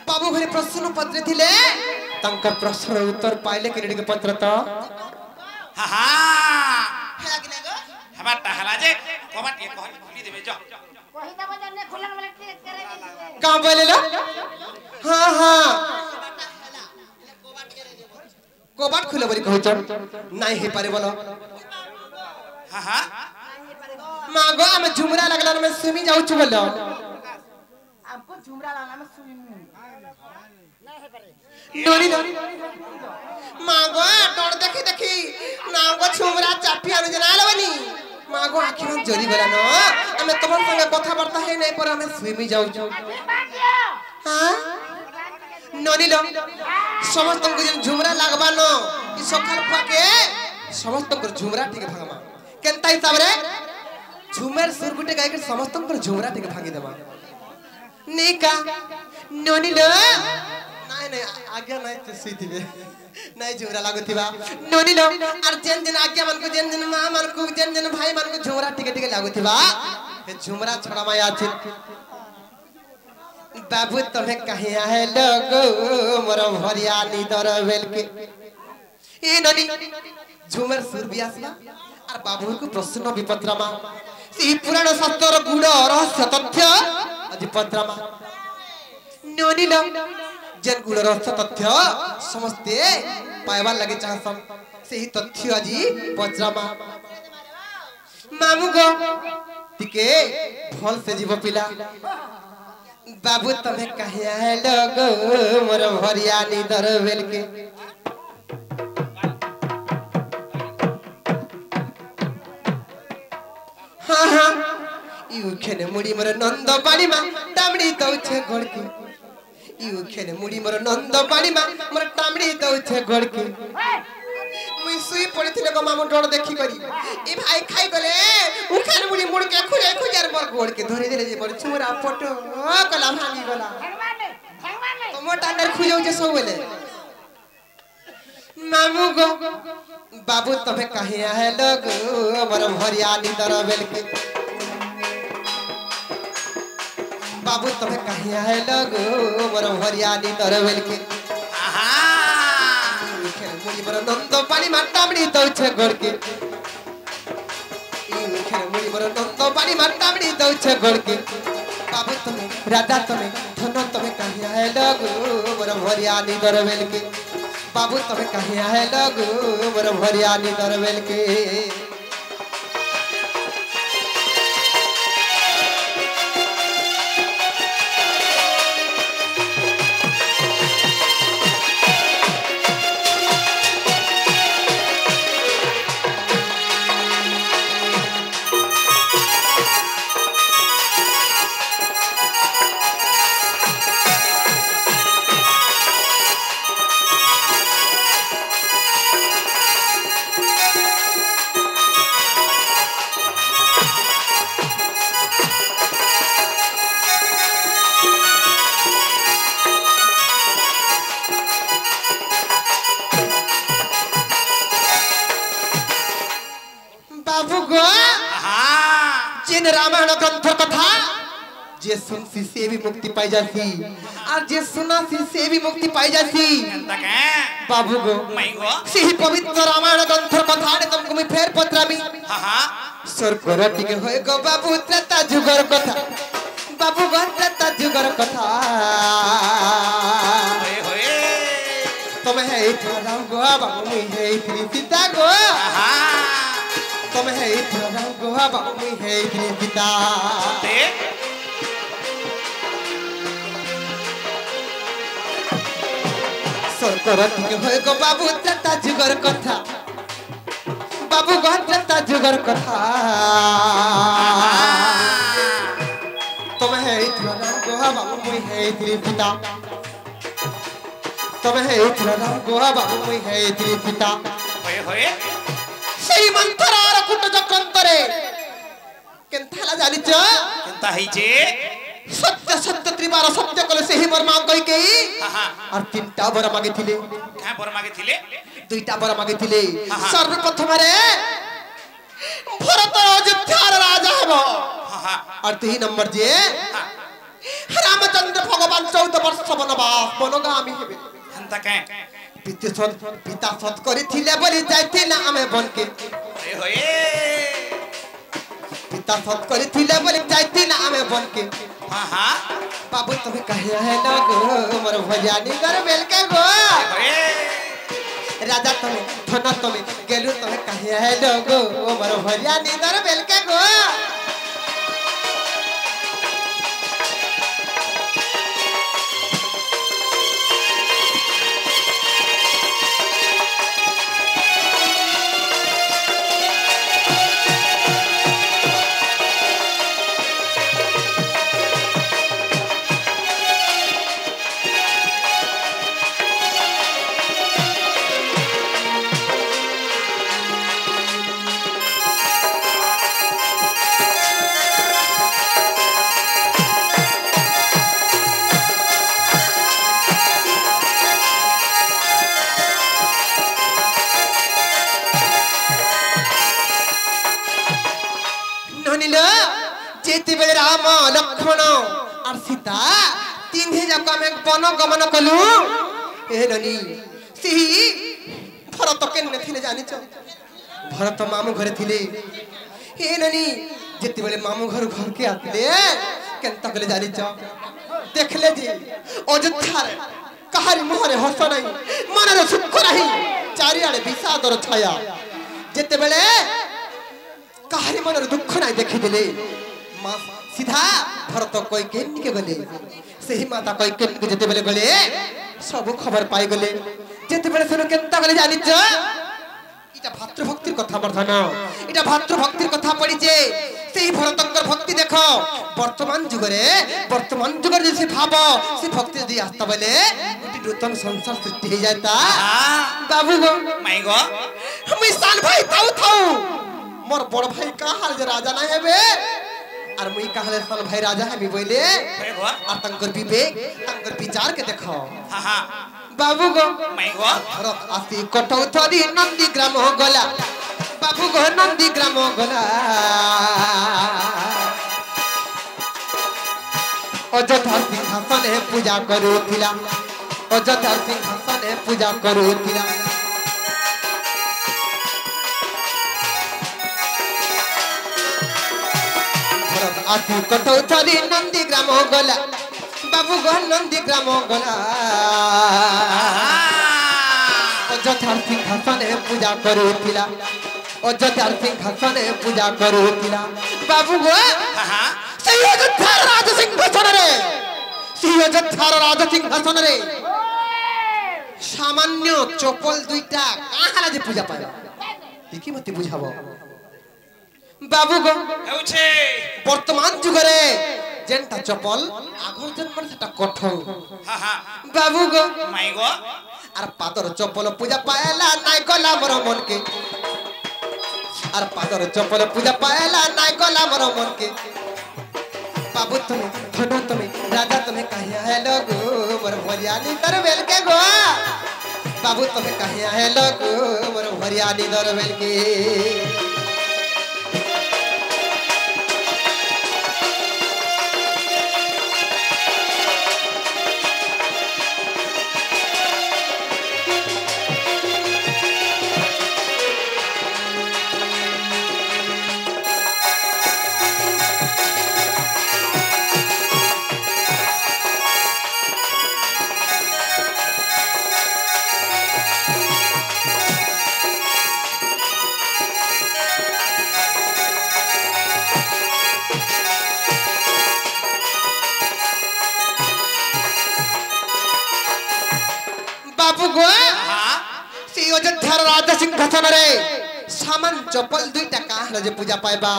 बाबू घरे प्रश्न पत्र थिले तंकर प्रश्न उत्तर पाइले किरडी के पत्र त हा हा है कि नहीं गो हमार टहला जे कबाट ये कह खुली देबे जो कहि दबो जने खुलन वाला टेक करे का बोलेला हां हां कोबाट खुले बरी कहू चल नहीं हे पारे बोलो हा हा मागो हम झुमरा लगला में सुमी जाऊ छु बोलो हमको झुमरा लाना में सुनी नहीं है पारे नोनी नोनी मागो डर देखी देखी नागो झुमरा चापी आनु जना लबनी मागो आखि में जोरी बोला न हमें तमन संगे कथा वार्ता है नहीं पर हमें सुमी जाऊ छु हां नोनी लो समस्त को जन झुमरा लागबा न ई सकाल पाके समस्त को झुमरा ठीक भागमा केनता हिसाब रे झुमर सुर गुटे गाय के समस्त को झुमरा ठीक भागी देबा निका नोनी लो नहीं नहीं आज्ञा नहीं तो सी थी नहीं झुमरा लागुतिबा नोनी लो और जन जन आज्ञा मन को जन जन मां मन को जन जन भाई मन को झुमरा ठीक ठीक लागुतिबा ए झुमरा छोड़ा माया छी बाबू तुम्हें कहिया है लोगो मोर भरिया निदर बेल के ए ननी झुमर सुर बियासला और बाबू को प्रश्न विपत्रमा सी पुराण सत्तर गुड़ रहस्य तथ्य अधिपत्रमा ननी लो जन गुड़ रहस्य तथ्य समस्ते पाइबार लगे चाहसम सेही तथ्य अजी पत्रमा मामू गो तिके फल से जीव पिला बाबू तुम्हें कहिया है लोगो मोर भरिया निदर बेल के हाँ हाँ यू खेने मुड़ी मोर नंद पानी मा टामड़ी दउछे गोड़के यू खेने मुड़ी मोर नंद पानी मा मोर टामड़ी दउछे गोड़के मुई सुई पड़ी थिले को मामू डर देखी करी ए भाई खाई गले उखान मुड़ी मुड़ के खुजे खुजार मोर गोड़ के धरे धरे जे मोर छुरा फोटो कला भांगी गला तो मोटा अंदर खुजौ जे सो बोले मामू गो बाबू तबे कहिया है लोग मोर भरिया निदर बेल के बाबू तबे कहिया है लोग मोर भरिया निदर बेल के मुड़ी मोर नंद पानी माटामड़ी दउछे गोड़के ई खेल मुड़ी मोर नंद पानी माटामड़ी दउछे गोड़के बाबू तमे राजा तमे धन तमे कहिया है लगो मोर भरिया निदर बेल के बाबू तमे कहिया है लगो मोर भरिया निदर बेल के रामायण ग्रंथ कथा जे सुनसी से भी मुक्ति पाई जासी और जे सुनासी से भी मुक्ति पाई जासी बाबू गो सही पवित्र रामायण ग्रंथ कथा ने तुमको मैं फेर पत्रामी हां हां स्वर्ग रटी के होय गो बाबू त्रेता जुगर कथा बाबू गो त्रेता जुगर कथा होय होय तुम है राम गो बाबू मैं है इतनी सीता गो हां तुम है इतना गोहा बाबू है इतनी पिता ते सरकरत के होय गो बाबू त्रेता जुगर कथा बाबू गो त्रेता जुगर कथा तुम है इतना गोहा बाबू है इतनी पिता तुम है इतना गोहा बाबू है इतनी पिता होय होय सेही मंथरार कुट चक्रंतरे केनथाला जानिच केनता हिचे सत्य सत्य त्रिबार सत्य कले सेही बर मांग कई के और तीनटा बर मागे थिले का बर मागे थिले दुईटा बर मागे थिले सर्वप्रथम रे भरत अयोध्यार राजा हबो और 3 नंबर जे रामचंद्र भगवान 14 वर्ष वनवास वनगामी हेबे हंता के पिता सत करिथिले बोली जाइथिला आमे बनके अरे होए पिता सत करिथिले बोली जाइथिला आमे बनके हां हां बाबू तुम्हें कहे है ना गो मोर भजानी कर बेल के गो होए राजा तुम्हें धन तुम्हें गेलु तुम्हें कहे है ना गो मोर भजानी कर बेल के गो जेति बेले राम लक्ष्मण और सीता तीन ही जाक में वन गमन कलु ए ननी सिही भरत केने थिले जानि छ भरत मामू घरे थिले ए ननी जेति बेले मामू घर के आतिले केनता कले जानि छ देखले जी अयोध्या कहारी मुहरे हस नहीं मन रे सुख नहीं चारि आड़े विषादर छाया जेते बेले कहारी मन रे दुख नहीं देखि दिले सीधा भरत कोई के गले सही माता कोई के जेते बेले गले सब खबर पाई गले जेते बेले सुनो केनता गले जानि छ इटा भातृभक्तिर कथा वर्धन इटा भातृभक्तिर कथा पड़ी जे सही भरतंकर भक्ति देखो वर्तमान जुगरे जे से भाव से भक्ति यदि आस्ता बेले इटी नूतन संसार सृष्टि हो जाता बाबू गो माई गो हम ईशान भाई थाउ मोर बड़ भाई का हाल जे राजा ना हेबे और मुई कहले सन भाई राजा है मी बोले और तंकर विवेक तंकर विचार के देखो हां हां बाबू गो माई गो भरत आसी कटौथरी नंदी ग्राम हो गला बाबू गो नंदी ग्राम हो गला अयोध्या सिंहासन है पूजा करूथिला अयोध्या सिंहासन है पूजा करूथिला आती कटौथरी नंदी ग्राम गला बाबू गो नंदी ग्राम गला अयोध्या सिंहासन पूजा करूथिला अयोध्या सिंहासन पूजा करूथिला बाबू गो हां सही अयोध्या राज सिंहासन रे सही अयोध्या राज सिंहासन रे सामान्य चपल दुईटा काहाला जे पूजा पाए देखि मते बुझाबो बाबू गो हेउछे वर्तमान जुगरे जेंटा चपल आगो जन्म सेटा कठौ हां हां बाबू गो माई गो आर पादर चपल पूजा पाएला नाय गला मोर मन के आर पादर चपल पूजा पाएला नाय गला मोर मन के बाबू तुम धन तुम राजा तुम कहिया है लगो मोर भरियानी दरवेल के गो बाबू तुम कहिया है लगो मोर भरियानी दरवेल के बाबू गो हां सी अयोध्या राजा सिंहासन रे सामान चपल दुईटा काहला जे पूजा पाइबा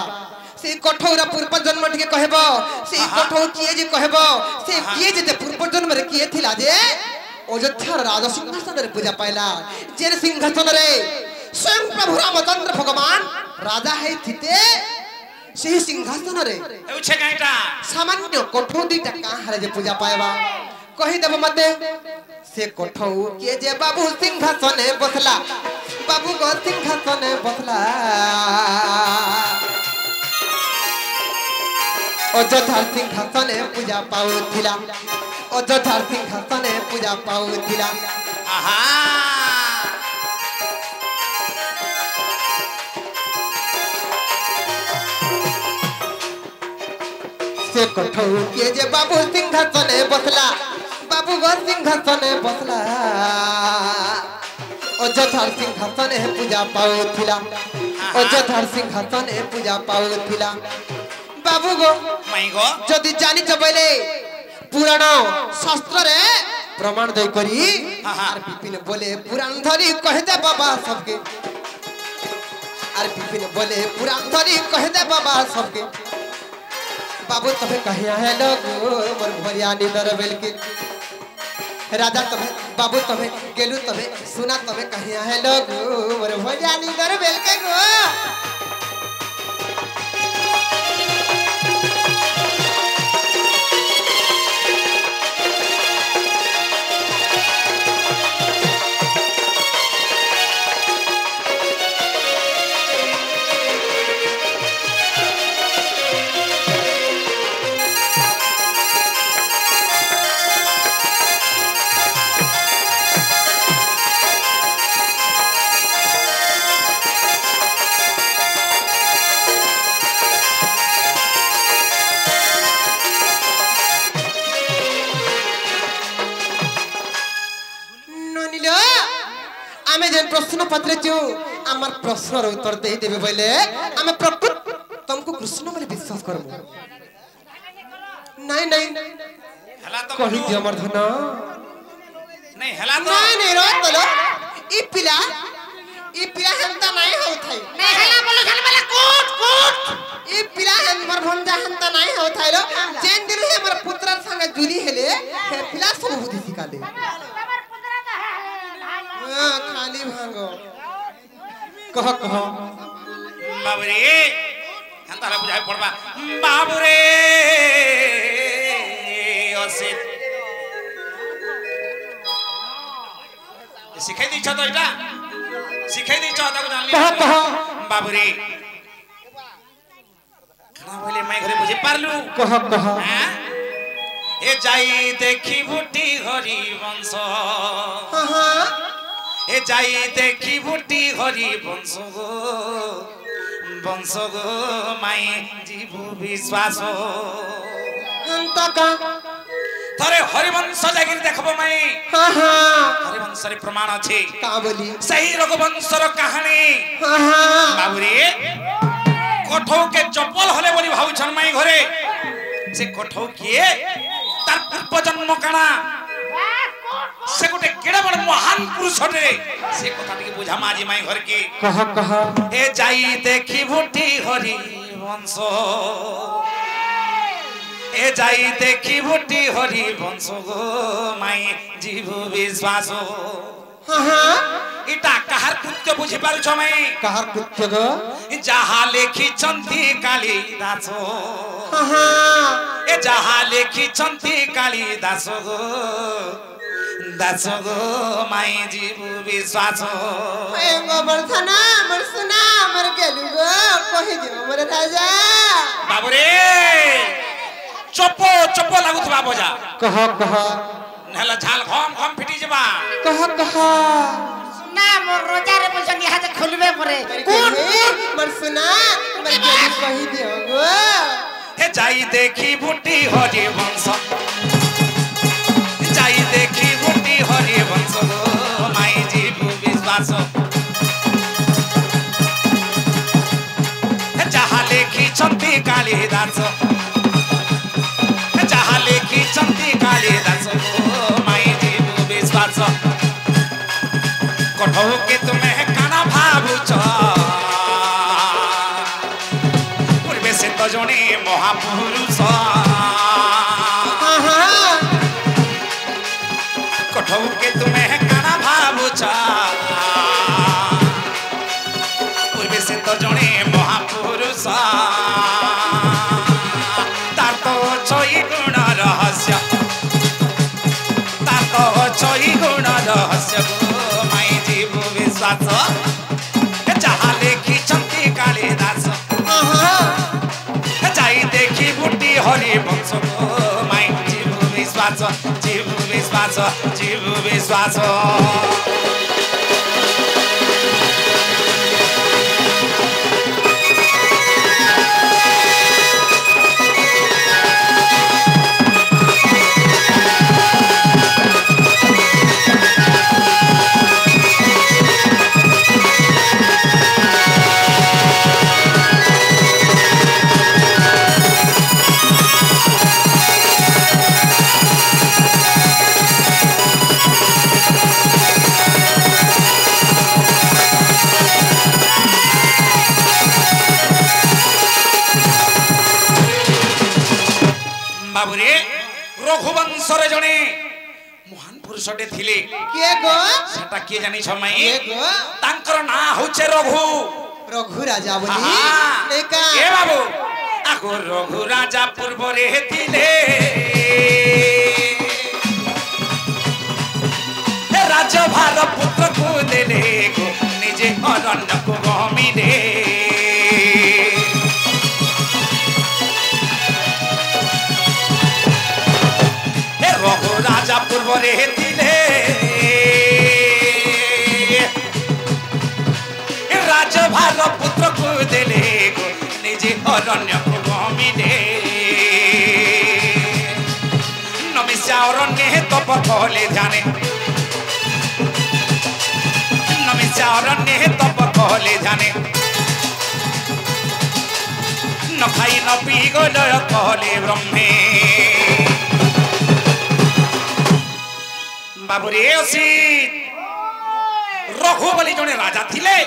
से कठौरा पूर्व जन्म के कहबो से कठौ किए जे कहबो से किए जे पूर्व जन्म रे किए थिला जे अयोध्या राजा सिंहासन रे पूजा पाइला जे सिंहासन रे स्वयं प्रभु रामचंद्र भगवान राजा है थिते से सिंहासन रे हेउछे काईटा सामान्य कठौ दुईटा काहला जे पूजा पाइबा कहि देब मते से कठौ के जे बाबू सिंहासने बसला बाबू गो सिंहासने बसला ଅଯୋଧ୍ୟାର ସିଂହାସନେ ପୂଜା ପାଉଥିଲା ଅଯୋଧ୍ୟାର ସିଂହାସନେ ପୂଜା ପାଉଥିଲା आहा से कठौ के जे बाबू सिंहासने बसला बाबू गो सिंहासने बसला अयोध्यार सिंहासने पूजा पाउथिला अयोध्यार सिंहासने पूजा पाउथिला बाबू गो माई गो जदि जानि जबले पुराण शास्त्र रे प्रमाण दे करी आर विपिन बोले पुराण धरी कह दे बाबा सबके आर विपिन बोले पुराण धरी कह दे बाबा सबके बाबू तबे कहिया है लोग मोर भरिया निदर बेल के राजा तबे बाबू तबे गेलु तबे सुना तबे कहिया है लोग मोर भरिया निदर बेल के गो प्रश्न पत्र जो आमर प्रश्न उत्तर दे देबे बोले आमे प्रकृत तुमको कृष्ण बोले विश्वास करबो नहीं नहीं हला तो कहि दियो हमर धन नहीं हला तो नहीं रो तलो ई पिला हंता नहीं हो थाई नहीं हला बोलो जन वाला कूट कूट ई पिला हमर भंजा हंता नहीं हो थाई लो जेन दिन हे हमर पुत्र संग जुली हेले हे पिला सब बुद्धि सिखा दे खाली भांगो कह बाबरे हंताला बुझाय पड़बा बाबरे असित सिखाई दी छ तो एटा सिखाई दी छ ताको जानली कह बाबरे खना बोले मैं घरे बुझे पारलु कह हां ए जाई देखी बुटी हरि वंश हां हां ए जाई देखी बुटी हरि वंश गो माई जीव विश्वास हंता का थरे हरिवंश जागिर देखबो माई हां हां हरिवंश रे प्रमाण अछि का बोली सही रघुवंश रो कहानी हां हां बाबुरी कोठौ के चप्पल हले बोली भाउ छन माई घरे से कोठौ किए तार पूर्व जन्म काना से गोटे केड़ा बड़ महान पुरुष रे से कथा टिके बुझा माजी माई घर के कह ए जाई देखी बुटी हरि वंश ए जाई देखी बुटी हरि वंश गो माई जीव विश्वास हां हां इटा कहार कृत्य बुझी पारु छ माई कहार कृत्य गो जहा लेखी चंती काली दास हां हां ए जहा लेखी चंती काली दास गो माई जीव विश्वास ए गोवर्धना मर सुना मर गेलु गो कहि दियो मोर राजा बाबुरे चपो चपो लागुथबा बजा कह नहला झाल घम घम फिटी जबा कह ना मोर रोजा रे बोल जंगी हाथ खुलबे परे कूट मर सुना मर गेलु कहि दियो गो हे जाई देखी बुटी हरि वंश जाई देखी बुटी हरि वंश गो माई जीव विश्वास हे जहा लेखी चंती काली दास हे जहा लेखी चंती काली दास गो माई जीव विश्वास कठौ के तुम्हें काना भाबु छ पूर्वे से तो जने महापुरुष हां हां कठौ के तुम्हें काना भाबु छ पूर्वे से तो जने महापुरुष तार तो छई गुण रहस्य तार तो छई गुण रहस्य गो माई जीव विश्वास जहा लेखी चंती काली दास हां हां जाई देखी बुटी गो माई जीव विश्वास जीव विश्वास जीव विश्वास बाबुरे रघुवंशरे जने महान पुरुषटे थिले के गो सेटा के जानि छमई के गो तांकर ना होचे रघु रघु राजा बोली हाँ। एका ए बाबू आगो रघु राजा पूर्व रे थिले हे राजभार पुत्र को देले गो निजे अरण्य को गमी दे रघु राजा पूर्व रे थिले राजभार पुत्र को देले गो निजे अरण्य को गमी दे नमिष्या अरण्य तप कहले ध्याने नमिष्या अरण्य तप कहले ध्याने न खाई न पी गलय कहले ब्रह्मे बाबुरे असित रघु बोली जने राजा थिले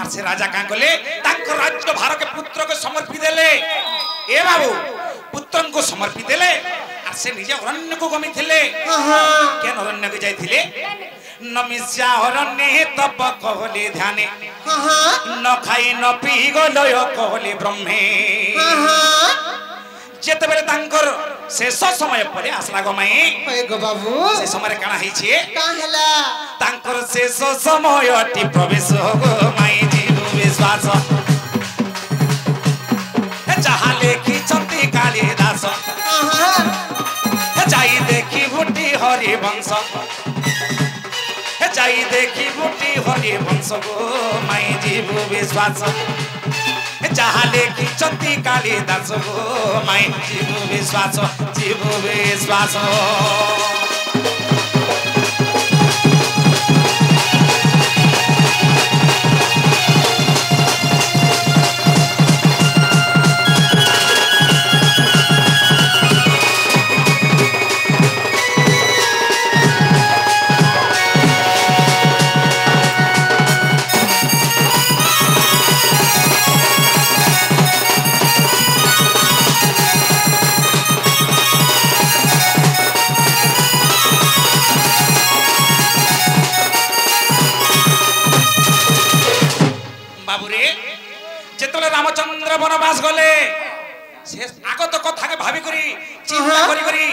आर से राजा का कले तांको राज्य भार के पुत्र को समर्पित देले ए बाबू पुत्रन को समर्पित देले आर से निजे अरण्य को गमी थिले के अरण्य के जाय थिले नमिष्या अरण्य तप कहले ध्याने न खाई न पी गलय कहले ब्रह्मे जेते बेले तांकर शेष समय परे आसला गमाई ओए गो बाबू से समय काना हेई छे का हला तांकर शेष समय अति प्रवेश गो माई जीव विश्वास जहाँ लेखी चंदी कालिदास जाई देखी भुटी हरि वंश जाई देखी भुटी हरि वंश गो माई जीव विश्वास जहाँ लेखी चंदी कालिदास गो माई जीव विश्वास जीव विश्वास रामचंद्र वनवास गले से आगत कथा के भाभी करी चिंता करी करी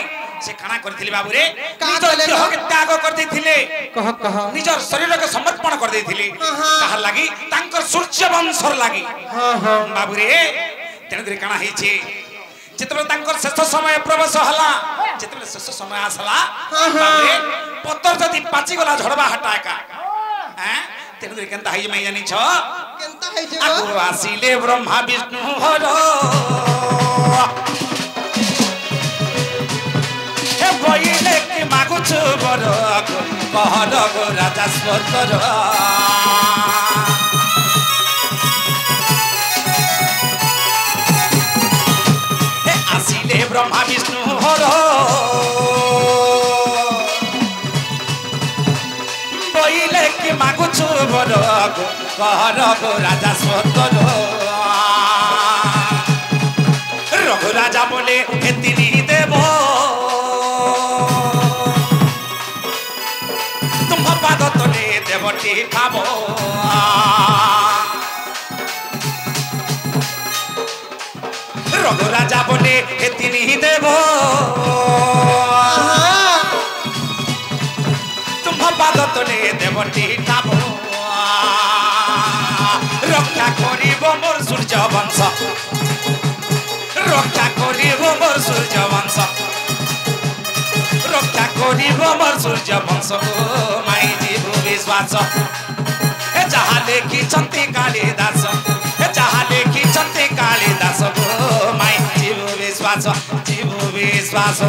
से काना करथिले बाबू रे निजर देह के त्याग कर देथिले कह निजर शरीर के समर्पण कर देथिले कहा लागी तांकर सूर्य वंशर लागी बाबू रे तेन दरे काना हेछि जेतबे तांकर शेष समय प्रवेश हला जेतबे शेष समय आसला बाबू रे पत्तर जदी पाची गला झड़बा हटा का हैं तेन दरे केनता हई मै जानि छ केनता हई जे आगो आसिले ब्रह्मा विष्णु हर हे बइले कि मागुछु बर कहर गो राजा स्वर्गर हे आसिले ब्रह्मा विष्णु हर बइले कि मागुछु बर कहर गो राजा स्वर्गर रघु राजा बोले हे तिनी देव तुम पाद तले देवटी खाब रघु राजा बोले हे तिनी देव तुम पाद तले देवटी खाब रक्षा करिब मोर सूर्य वंश রক্ষা করিব মোর সূর্য বংশ রক্ষা করিব মোর সূর্য বংশ মাই জীব বিশ্বাস যাহা লেখিছন্তি কালিদাস যাহা লেখিছন্তি কালিদাস মাই জীব বিশ্বাস জীব বিশ্বাস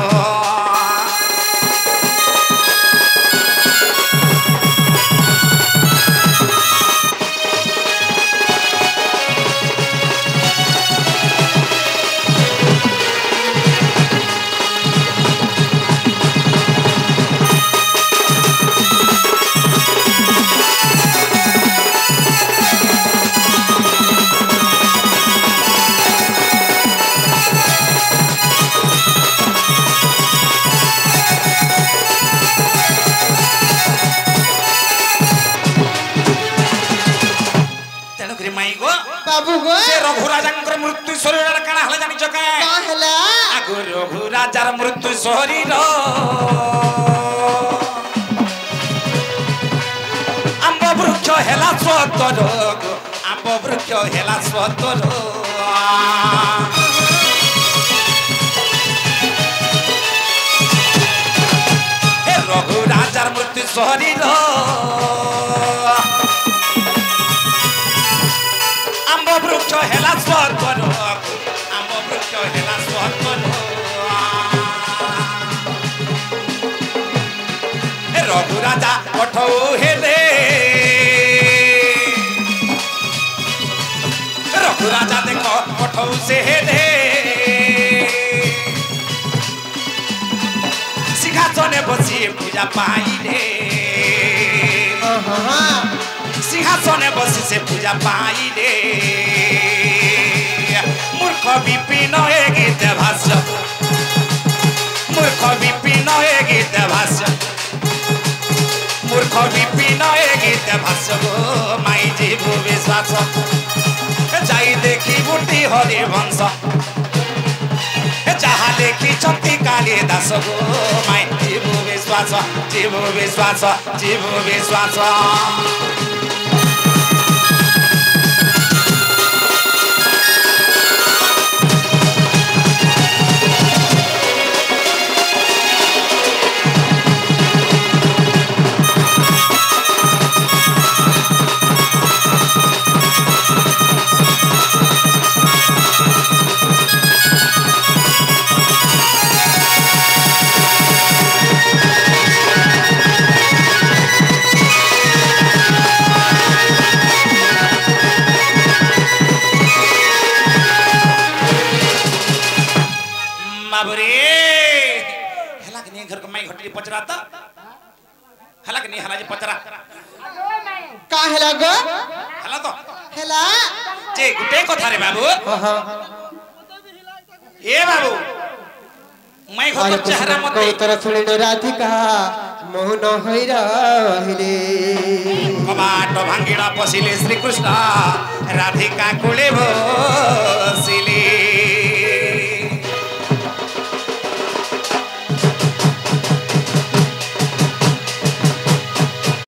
बाबू गो से रघुराजंकर मृत्यु शरीर काना हला जानि जका का हला आगो रघुराजार मृत्यु शरीर आंब वृक्ष हेला स्वतर आंब वृक्ष हेला स्वतर हे रघुराजार मृत्यु शरीर आंब वृक्ष हेला स्वतर आंब वृक्ष हेला स्वतर रघुराजा कठौ हेले रघुराजा देख कठौ से हेले सिंहासने बसी पूजा पाइले सिंहासने बसी से पूजा पाइले मूर्ख विपिन ए गीत भाष्य मूर्ख विपिन ए गीत भाष्य मूर्ख विपिन ए गीत भाष्य गो माई जीव विश्वास जाई देखी बुटी हरि वंश जहा लेखिछन्ति कालिदास गो माई जीव विश्वास जीव विश्वास जीव विश्वास पचराता हला कि नहीं हला जे पचरा का हला गो हला तो हला जे गुटे कथा रे बाबू ए बाबू मैं घर चेहरा मत उतर सुनिनो राधिका मोहन होई रहिले कबाट भांगिड़ा पसिले श्री कृष्ण राधिका कोले बसिले